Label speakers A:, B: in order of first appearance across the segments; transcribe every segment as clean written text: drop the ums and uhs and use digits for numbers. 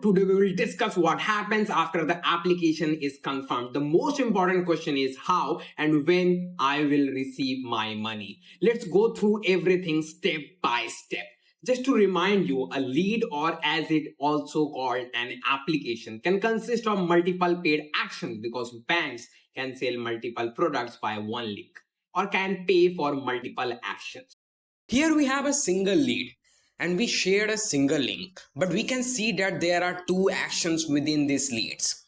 A: today we will discuss what happens after the application is confirmed. The most important question is how and when I will receive my money. Let's go through everything step by step. Just to remind you, a lead, or as it also called an application, can consist of multiple paid actions because banks can sell multiple products by one link or can pay for multiple actions.
B: Here we have a single lead and we shared a single link, but we can see that there are two actions within these leads.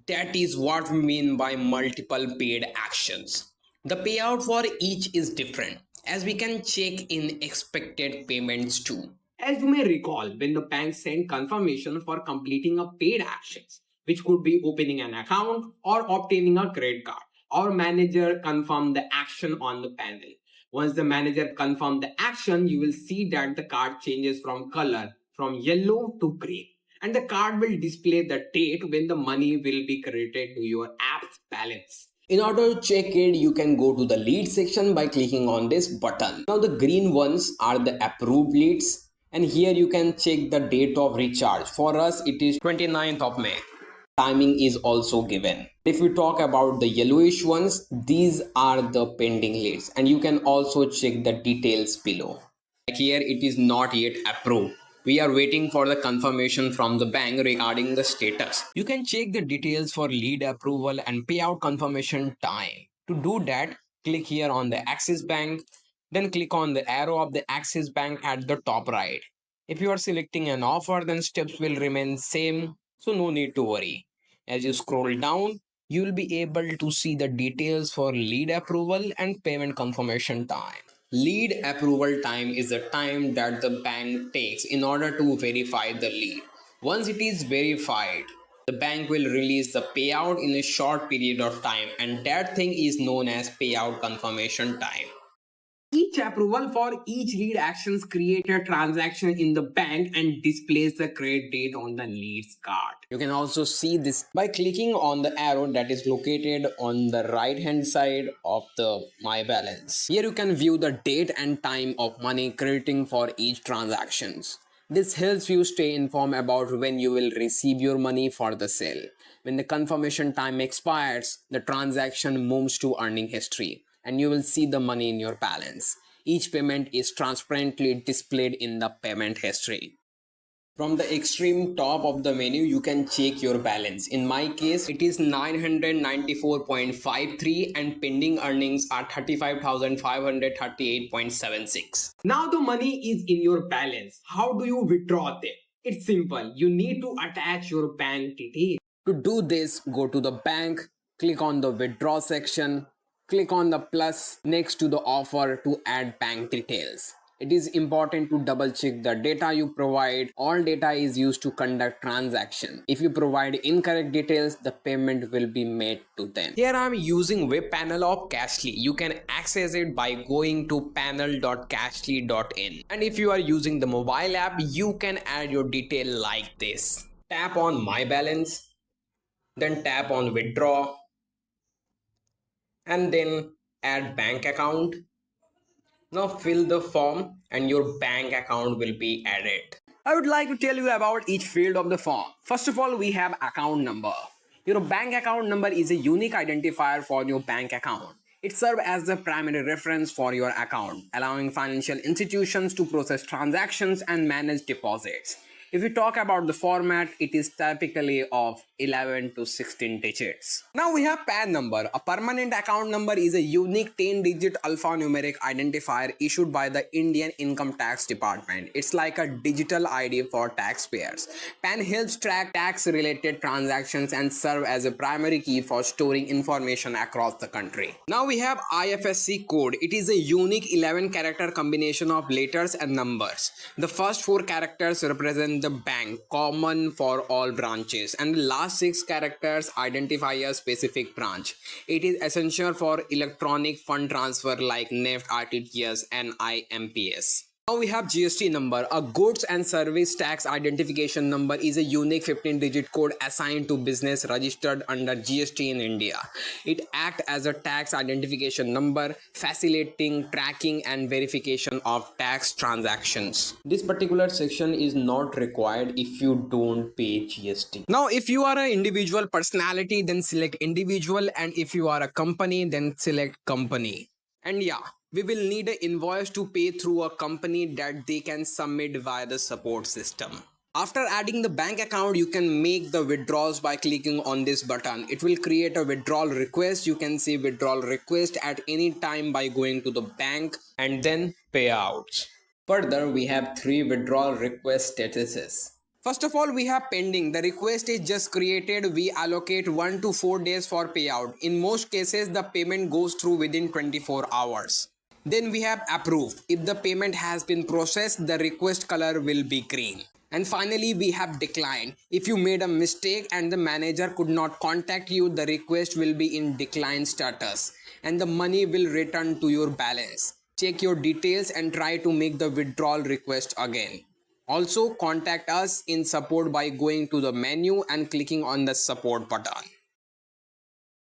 B: That is what we mean by multiple paid actions. The payout for each is different, as we can check in expected payments too.
A: As you may recall, when the bank sent confirmation for completing a paid actions, which could be opening an account or obtaining a credit card, our manager confirmed the action on the panel. Once the manager confirmed the action, you will see that the card changes from color from yellow to green. And the card will display the date when the money will be credited to your app's balance.
B: In order to check it, you can go to the lead section by clicking on this button. Now the green ones are the approved leads, and here you can check the date of recharge. For us, it is 29th of May. Timing is also given. If we talk about the yellowish ones, these are the pending leads, and you can also check the details below. Like here, it is not yet approved. We are waiting for the confirmation from the bank regarding the status. You can check the details for lead approval and payout confirmation time. To do that, click here on the Axis Bank, then click on the arrow of the Axis Bank at the top right. If you are selecting an offer, then steps will remain same, so no need to worry. As you scroll down, you will be able to see the details for lead approval and payment confirmation time. Lead approval time is the time that the bank takes in order to verify the lead. Once it is verified, the bank will release the payout in a short period of time, and that thing is known as payout confirmation time.
A: Each approval for each lead actions create a transaction in the bank and displays the credit date on the lead's card.
B: You can also see this by clicking on the arrow that is located on the right hand side of the My Balance. Here you can view the date and time of money crediting for each transactions. This helps you stay informed about when you will receive your money for the sale. When the confirmation time expires, the transaction moves to earning history, and you will see the money in your balance. Each payment is transparently displayed in the payment history. From the extreme top of the menu, you can check your balance. In my case, it is 994.53 and pending earnings are 35,538.76.
A: Now the money is in your balance. How do you withdraw them? It's simple. You need to attach your bank details.
B: To do this, go to the bank, click on the withdraw section, click on the plus next to the offer to add bank details. It is important to double check the data you provide. All data is used to conduct transaction. If you provide incorrect details, the payment will be made to them. Here I am using web panel of Cashli. You can access it by going to panel.cashli.in. And if you are using the mobile app, you can add your detail like this. Tap on My Balance, then tap on Withdraw, and then add bank account. Now fill the form and your bank account will be added. I would like to tell you about each field of the form. First of all, we have account number. Your bank account number is a unique identifier for your bank account. It serves as the primary reference for your account, allowing financial institutions to process transactions and manage deposits. If we talk about the format, it is typically of 11 to 16 digits. Now we have PAN number. A permanent account number is a unique 10-digit alphanumeric identifier issued by the Indian Income Tax Department. It's like a digital ID for taxpayers. PAN helps track tax-related transactions and serve as a primary key for storing information across the country. Now we have IFSC code. It is a unique 11-character combination of letters and numbers. The first 4 characters represent the bank, common for all branches, and the last 6 characters identify a specific branch. It is essential for electronic fund transfer like NEFT, RTGS, and IMPS. Now we have GST number. A goods and service tax identification number is a unique 15-digit code assigned to business registered under GST in India. It acts as a tax identification number, facilitating tracking and verification of tax transactions. This particular section is not required if you don't pay GST. Now, if you are an individual personality, then select individual, and if you are a company, then select company. And yeah, we will need an invoice to pay through a company that they can submit via the support system. After adding the bank account, you can make the withdrawals by clicking on this button. It will create a withdrawal request. You can see withdrawal request at any time by going to the bank and then payouts. Further, we have 3 withdrawal request statuses. First of all, we have pending. The request is just created. We allocate 1 to 4 days for payout. In most cases, the payment goes through within 24 hours. Then we have approved. If the payment has been processed, the request color will be green. And finally, we have declined. If you made a mistake and the manager could not contact you, the request will be in decline status and the money will return to your balance. Check your details and try to make the withdrawal request again. Also, contact us in support by going to the menu and clicking on the support button.